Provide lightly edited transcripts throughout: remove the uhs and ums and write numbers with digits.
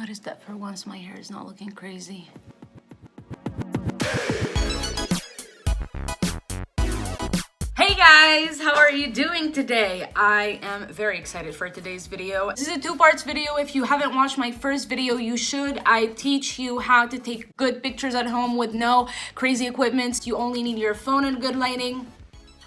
noticed that for once my hair is not looking crazy. Hey guys, how are you doing today? I am very excited for today's video. This is a two-parts video. If you haven't watched my first video, you should. I teach you how to take good pictures at home with no crazy equipment. You only need your phone and good lighting.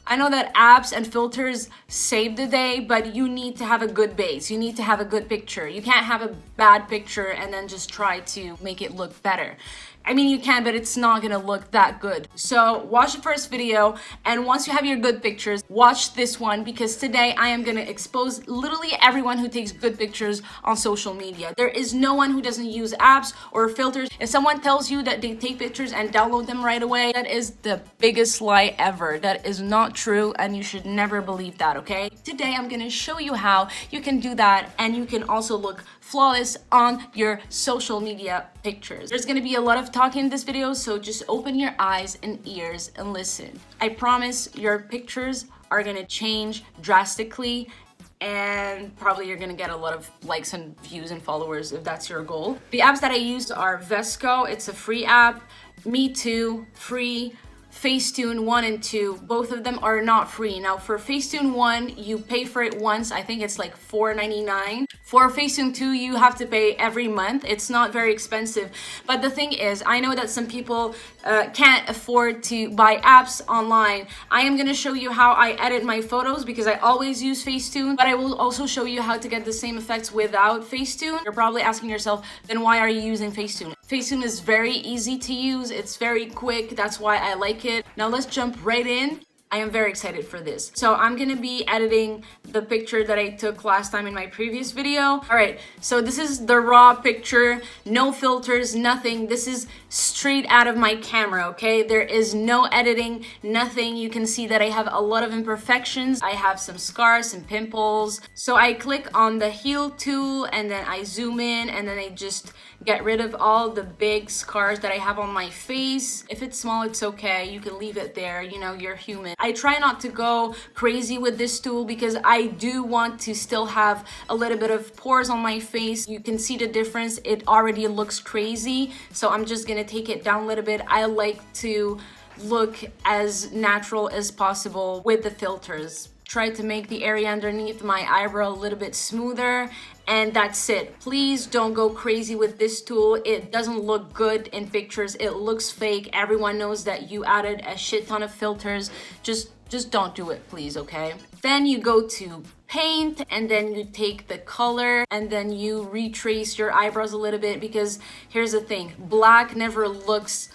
I know that apps and filters save the day, but you need to have a good base. You need to have a good picture. You can't have a bad picture and then just try to make it look better. I mean, you can, but it's not gonna look that good. So watch the first video, and once you have your good pictures, watch this one, because today I am gonna expose literally everyone who takes good pictures on social media. There is no one who doesn't use apps or filters. If someone tells you that they take pictures and download them right away, that is the biggest lie ever. That is not true, and you should never believe that, okay? Today I'm gonna show you how you can do that, and you can also look flawless on your social media pictures. There's gonna be a lot of talking in this video, so just open your eyes and ears and listen. I promise your pictures are gonna change drastically, and probably you're gonna get a lot of likes and views and followers if that's your goal. The apps that I use are VSCO, it's a free app, Meitu, free, Facetune 1 and 2, both of them are not free. Now for Facetune 1, you pay for it once, I think it's like $4.99. For Facetune 2, you have to pay every month. It's not very expensive. But the thing is, I know that some people can't afford to buy apps online. I am gonna show you how I edit my photos because I always use Facetune, but I will also show you how to get the same effects without Facetune. You're probably asking yourself, then why are you using Facetune? Facetune is very easy to use, it's very quick, that's why I like it. Now let's jump right in. I am very excited for this. So I'm gonna be editing the picture that I took last time in my previous video. All right, so this is the raw picture, no filters, nothing. This is straight out of my camera, okay? There is no editing, nothing. You can see that I have a lot of imperfections. I have some scars, some pimples. So I click on the heal tool and then I zoom in and then I just get rid of all the big scars that I have on my face. If it's small, it's okay. You can leave it there, you know, you're human. I try not to go crazy with this tool because I do want to still have a little bit of pores on my face. You can see the difference. It already looks crazy. So I'm just gonna take it down a little bit. I like to look as natural as possible with the filters. Try to make the area underneath my eyebrow a little bit smoother, and that's it. Please don't go crazy with this tool. It doesn't look good in pictures. It looks fake. Everyone knows that you added a shit ton of filters. Just don't do it, please, okay? Then you go to paint, and then you take the color and then you retrace your eyebrows a little bit, because here's the thing, black never looks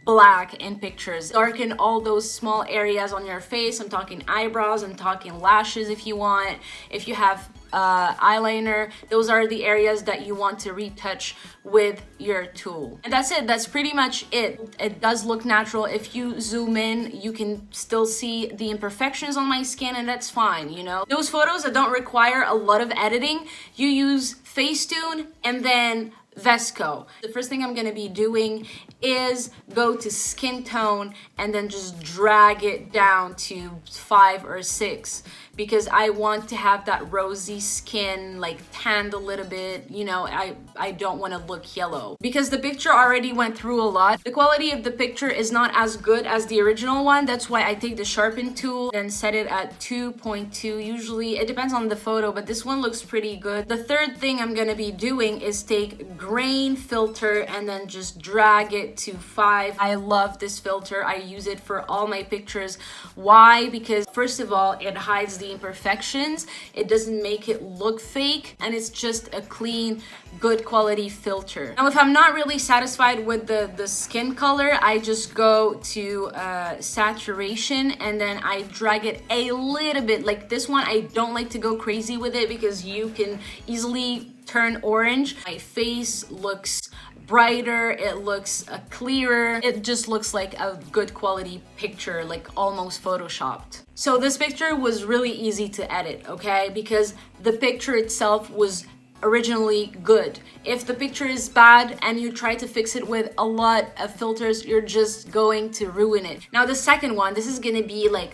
black in pictures. Darken all those small areas on your face. I'm talking eyebrows, I'm talking lashes if you want. If you have eyeliner, those are the areas that you want to retouch with your tool. And that's it. That's pretty much it. It does look natural. If you zoom in, you can still see the imperfections on my skin, and that's fine, you know. Those photos that don't require a lot of editing, you use Facetune and then VSCO. The first thing I'm gonna be doing is go to skin tone and then just drag it down to 5 or 6, because I want to have that rosy skin, like tanned a little bit, you know. I don't want to look yellow because the picture already went through a lot. The quality of the picture is not as good as the original one. That's why I take the sharpen tool and set it at 2.2. Usually it depends on the photo, but this one looks pretty good. The third thing I'm gonna be doing is take grain filter and then just drag it to 5. I love this filter. I use it for all my pictures. Why? Because first of all, it hides the imperfections. It doesn't make it look fake, and it's just a clean, good quality filter. Now, if I'm not really satisfied with the skin color, I just go to saturation and then I drag it a little bit. Like this one, I don't like to go crazy with it because you can easily turn orange. My face looks brighter, it looks clearer, it just looks like a good quality picture, like almost photoshopped. So this picture was really easy to edit, okay? Because the picture itself was originally good. If the picture is bad and you try to fix it with a lot of filters, you're just going to ruin it. Now the second one, this is gonna be like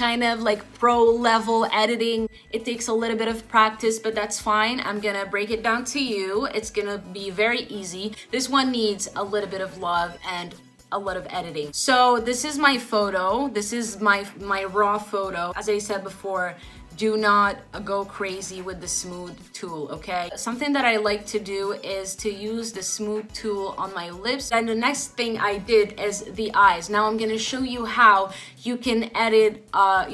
kind of like pro level editing. It takes a little bit of practice, but that's fine. I'm gonna break it down to you. It's gonna be very easy. This one needs a little bit of love and a lot of editing. So this is my photo. This is my raw photo. As I said before, do not go crazy with the smooth tool, okay? Something that I like to do is to use the smooth tool on my lips. And the next thing I did is the eyes. Now I'm gonna show you how you can edit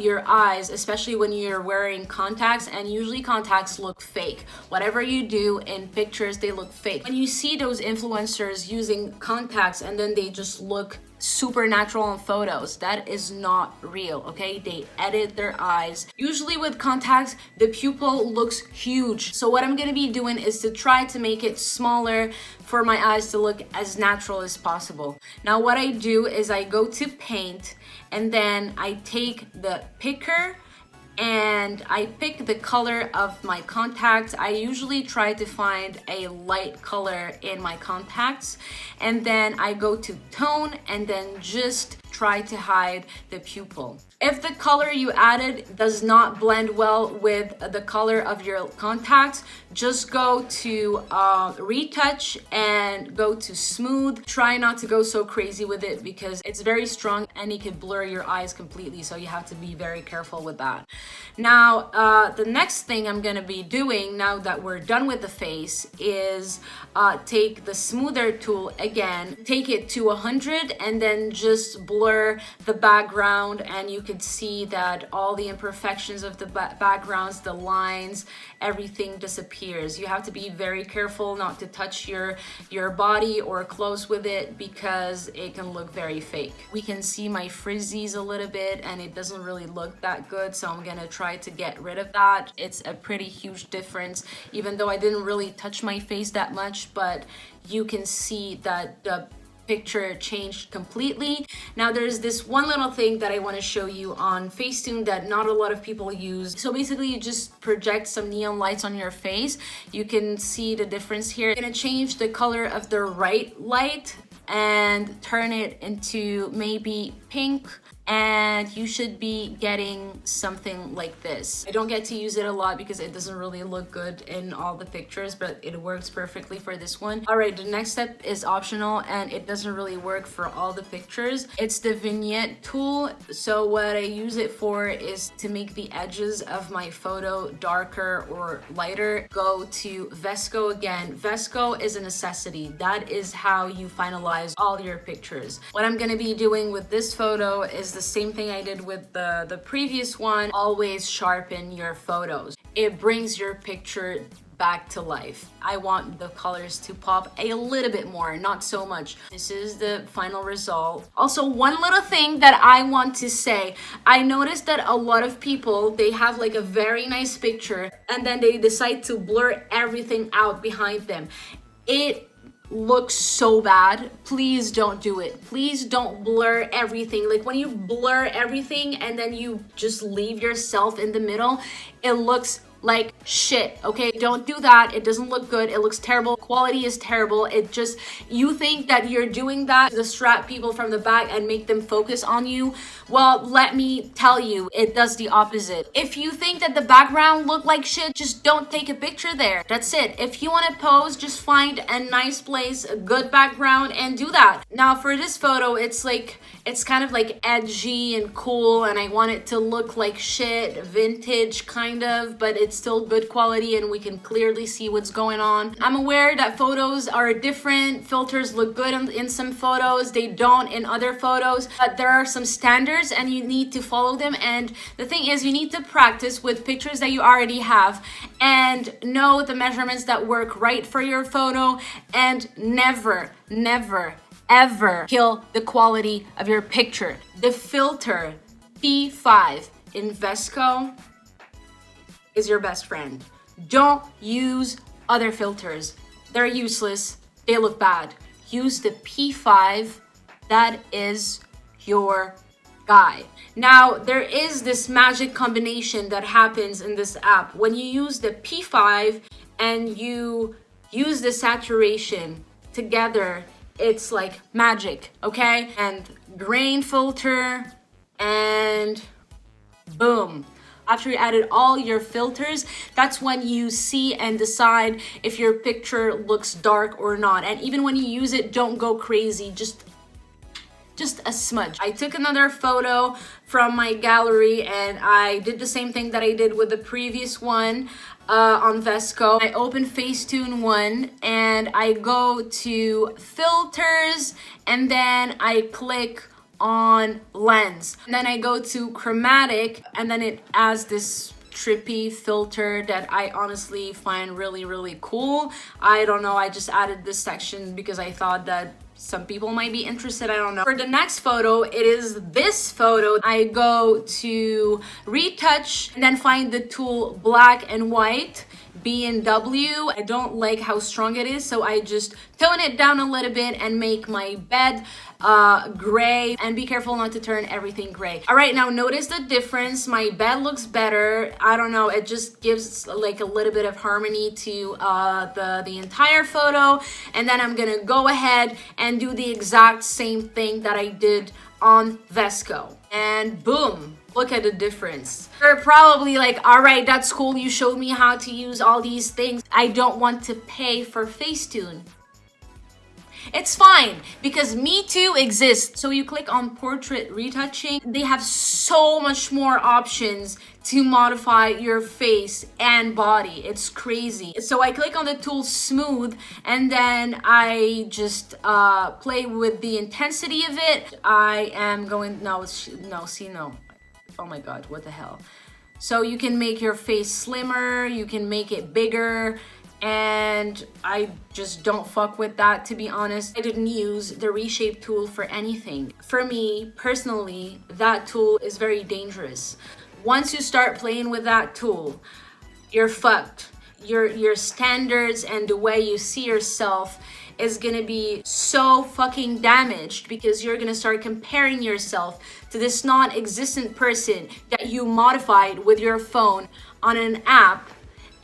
your eyes, especially when you're wearing contacts, and usually contacts look fake. Whatever you do in pictures, they look fake. When you see those influencers using contacts and then they just look super natural in photos, that is not real, okay? They edit their eyes. Usually with contacts, the pupil looks huge. So what I'm gonna be doing is to try to make it smaller for my eyes to look as natural as possible. Now what I do is I go to paint, and then I take the picker and I pick the color of my contacts. I usually try to find a light color in my contacts, and then I go to tone and then just try to hide the pupil. If the color you added does not blend well with the color of your contacts, just go to retouch and go to smooth. Try not to go so crazy with it because it's very strong and it can blur your eyes completely, so you have to be very careful with that. Now, the next thing I'm gonna be doing now that we're done with the face is take the smoother tool again, take it to 100 and then just blur the background, and you can see that all the imperfections of the backgrounds, the lines, everything disappears. You have to be very careful not to touch your body or close with it because it can look very fake. We can see my frizzies a little bit and it doesn't really look that good, so I'm gonna try to get rid of that. It's a pretty huge difference, even though I didn't really touch my face that much, but you can see that the picture changed completely. Now there's this one little thing that I want to show you on Facetune that not a lot of people use. So basically you just project some neon lights on your face. You can see the difference here. I'm gonna change the color of the right light and turn it into maybe pink, and you should be getting something like this. I don't get to use it a lot because it doesn't really look good in all the pictures, but it works perfectly for this one. All right, the next step is optional and it doesn't really work for all the pictures. It's the Vignette Tool. So what I use it for is to make the edges of my photo darker or lighter. Go to VSCO again. VSCO is a necessity. That is how you finalize all your pictures. What I'm gonna be doing with this photo is the same thing I did with the previous one. Always sharpen your photos. It brings your picture back to life. I want the colors to pop a little bit more, not so much. This is the final result. Also, one little thing that I want to say, I noticed that a lot of people, they have like a very nice picture and then they decide to blur everything out behind them. It looks so bad. Please don't do it. Please don't blur everything. Like when you blur everything and then you just leave yourself in the middle, it looks like shit, okay? Don't do that. It doesn't look good. It looks terrible. Quality is terrible. It just, you think that you're doing that to distract people from the back and make them focus on you. Well, let me tell you, it does the opposite. If you think that the background look like shit, just don't take a picture there. That's it. If you want to pose, just find a nice place, a good background, and do that. Now for this photo, it's kind of like edgy and cool, and I want it to look like shit, vintage kind of, but it's still good quality and we can clearly see what's going on. I'm aware that photos are different. Filters look good in some photos, they don't in other photos, but there are some standards and you need to follow them. And the thing is, you need to practice with pictures that you already have and know the measurements that work right for your photo, and never ever kill the quality of your picture. The filter P5 in VSCO is your best friend. Don't use other filters. They're useless. They look bad. Use the P5. That is your guy. Now, there is this magic combination that happens in this app. When you use the P5 and you use the saturation together, it's like magic, okay? And grain filter and Boom. After you added all your filters, that's when you see and decide if your picture looks dark or not. And even when you use it, don't go crazy, just a smudge. I took another photo from my gallery and I did the same thing that I did with the previous one on VSCO. I open Facetune 1 and I go to filters and then I click on lens. And then I go to chromatic and then it adds this trippy filter that I honestly find really, really cool. I don't know, I just added this section because I thought that some people might be interested, I don't know. For the next photo, it is this photo. I go to retouch and then find the tool black and white, B&W. I don't like how strong it is, so I just tone it down a little bit and make my bed gray, and be careful not to turn everything gray. All right, now notice the difference. My bed looks better. I don't know, it just gives like a little bit of harmony to the entire photo. And then I'm gonna go ahead and do the exact same thing that I did on VSCO, and boom, look at the difference. You're probably like, all right, that's cool, you showed me how to use all these things. I don't want to pay for Facetune. It's fine, because Meitu exists. So you click on portrait retouching. They have so much more options to modify your face and body. It's crazy. So I click on the tool smooth and then I just play with the intensity of it. I am going, no, see, no. Oh my God, what the hell? So you can make your face slimmer, you can make it bigger, and I just don't fuck with that, to be honest. I didn't use the reshape tool for anything. For me, personally, that tool is very dangerous. Once you start playing with that tool, you're fucked. Your standards and the way you see yourself is gonna be so fucking damaged, because you're gonna start comparing yourself to this non-existent person that you modified with your phone on an app.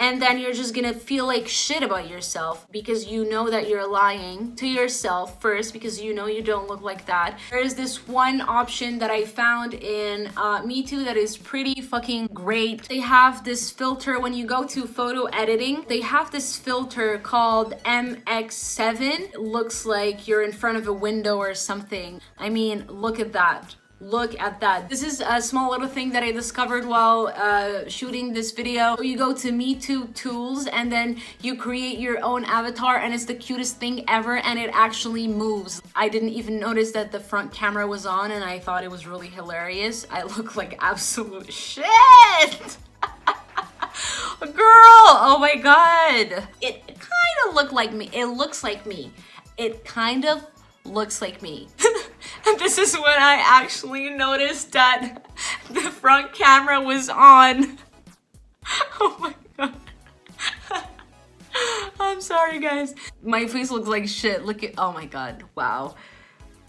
And then you're just gonna feel like shit about yourself, because you know that you're lying to yourself first, because you know you don't look like that. There is this one option that I found in Meitu that is pretty fucking great. They have this filter when you go to photo editing. They have this filter called MX7. It looks like you're in front of a window or something. I mean, look at that. Look at that. This is a small little thing that I discovered while shooting this video. So you go to Meitu tools and then you create your own avatar, and it's the cutest thing ever, and it actually moves. I didn't even notice that the front camera was on, and I thought it was really hilarious. I look like absolute shit. Girl, oh my God. It kind of looked like me. It looks like me. It kind of looks like me. And this is when I actually noticed that the front camera was on. Oh my God. I'm sorry, guys. My face looks like shit. Look at, oh my God, wow.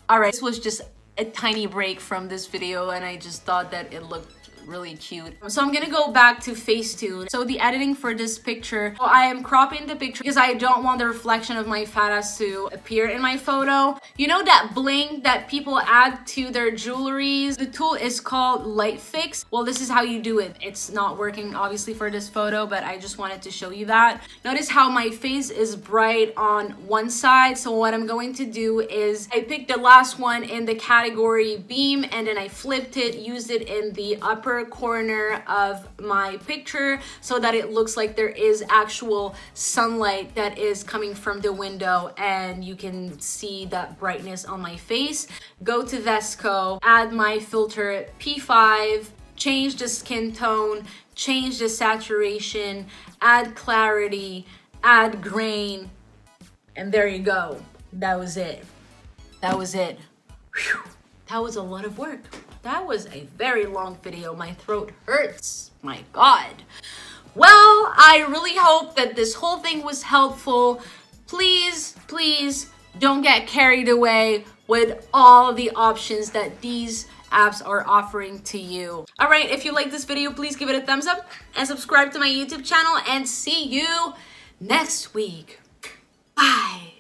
All right, this was just a tiny break from this video, and I just thought that it looked really cute. So I'm gonna go back to Facetune. So the editing for this picture, so I am cropping the picture because I don't want the reflection of my fat ass to appear in my photo. You know that bling that people add to their jewelries? The tool is called Light Fix. Well, this is how you do it. It's not working obviously for this photo, but I just wanted to show you that. Notice how my face is bright on one side. So what I'm going to do is I picked the last one in the category beam, and then I flipped it, used it in the upper corner of my picture so that it looks like there is actual sunlight that is coming from the window, and you can see that brightness on my face. Go to VSCO, add my filter P5, change the skin tone, change the saturation, add clarity, add grain, and there you go. That was it. That was it. Whew. That was a lot of work. That was a very long video. My throat hurts. My God. Well, I really hope that this whole thing was helpful. Please, please don't get carried away with all the options that these apps are offering to you. All right, if you like this video, please give it a thumbs up and subscribe to my YouTube channel, and see you next week. Bye.